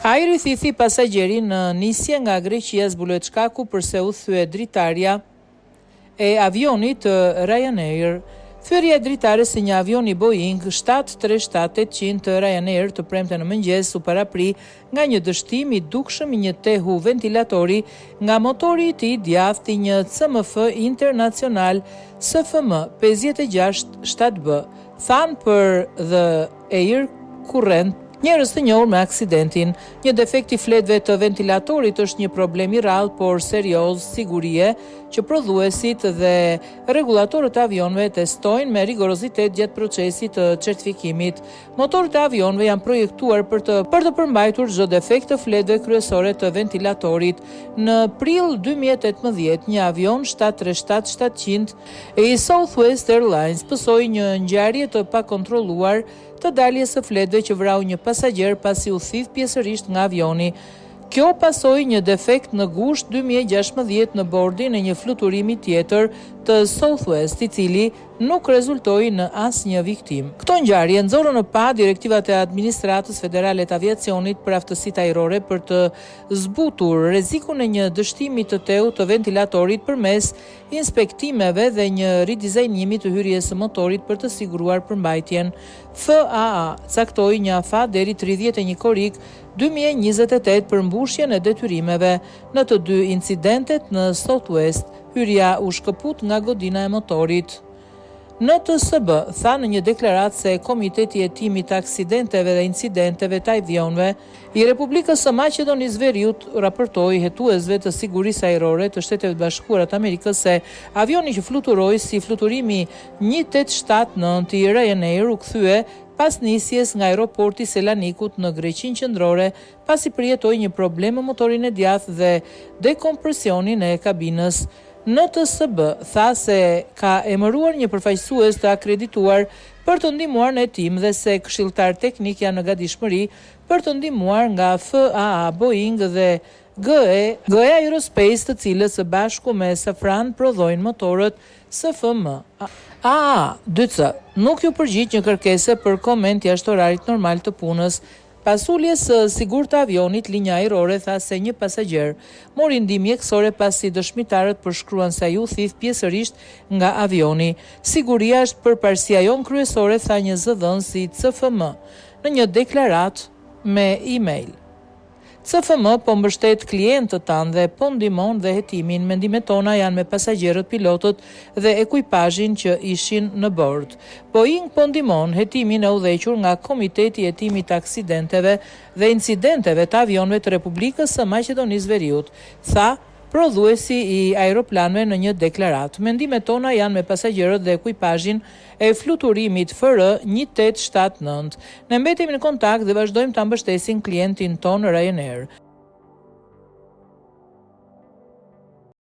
Ajri thithi pasagjerin në nisje nga Greqia zbulohet shkaku përse u thye dritarja e avionit Ryanair. Thyerja e dritares së një avioni Boeing 737-800 të Ryanair të premte në mëngjes u parapri nga një dështim i dukshëm i një tehu ventilatori nga motori i tij djathtë i një CMF internacional SFM 56-7B, than për The Air Current njerëz të njohur me aksidentin. Një defekt i fletëve të ventilatorit është një problem i rrallë por serioz sigurie që prodhuesit dhe rregullatorët e avionëve testojnë me rigorozitet gjatë procesit të certifikimit. Motorët e avionëve janë projektuar për të përmbajtur çdo defekt të fletëve kryesore të ventilatorit. Në prill 2018, një avion 737-700 i Southwest Airlines pësoi një ngjarje të pakontrolluar të daljes së fletëve që vrau një pasagjer pasi u thith pjesërisht nga avioni. Kjo pasoi një defekt në gusht 2016 në bordin e një fluturimi tjetër të Southwest, i cili nuk rezultoi në asnjë viktim. Këto ngjarje nxorën në pa direktivat e Administratës Federale të Aviacionit për aftësitë ajrore për të zbutur rrezikun e një dështimi të teut të ventilatorit përmes inspektimeve dhe një ridizajnimi të hyrjes së motorit për të siguruar përmbajtjen. FAA caktoi një afat deri 31 korrik 2028 për mbushjen e detyrimeve. Në të dy incidentet në Southwest, hyrja u shkëput nga godina e motorit. NTSB tha në një deklaratë se Komiteti i Hetimit të Aksidenteve dhe Incidenteve të Avionëve i Republikës së Maqedonisë Veriut raportoi hetuesve të sigurisë ajrore të Shteteve të Bashkuara të Amerikës se avioni që fluturoi si fluturimi 1879 i Ryanair u kthye pas nisjes nga aeroporti Selanikut në Greqinë Qendrore, pasi përjetoi një problem me motorin e djathtë dhe dekompresionin e kabinës. NTSB tha se ka emëruar një përfaqësues të akredituar për të ndihmuar në hetim dhe se këshilltar teknik janë në gatishmëri për të ndihmuar nga FAA, Boeing dhe GE Aerospace, të cilës së bashku me Safran prodhojnë motorët SFM. A2C nuk ju përgjigj një kërkese për koment jashtë orarit normal të punës. Pas uljes së sigurt të avionit, linja ajrore tha se një pasagjer mori ndihmë mjekësore pasi dëshmitarët përshkruan se ai u thith pjesërisht nga avioni. Siguria është përparësia jon kryesore, tha një zëdhënës i CFM në një deklaratë me email. CFM po mbështet klientët tanë dhe po ndihmon dhe hetimin. Mendimet tona janë me pasagjerët, pilotët dhe ekuipazhin që ishin në bord. Boeing po ndihmon hetimin e udhëhequr nga Komiteti i Hetimit të Aksidenteve dhe Incidenteve të Avionëve të Republikës së Maqedonisë Veriut, tha prodhuesi i aeroplanëve në një deklaratë. Mendimet tona janë me pasagjerët dhe ekuipazhin e fluturimit FR 1879. Ne mbetemi në kontakt dhe vazhdojmë ta mbështesim klientin ton Ryanair.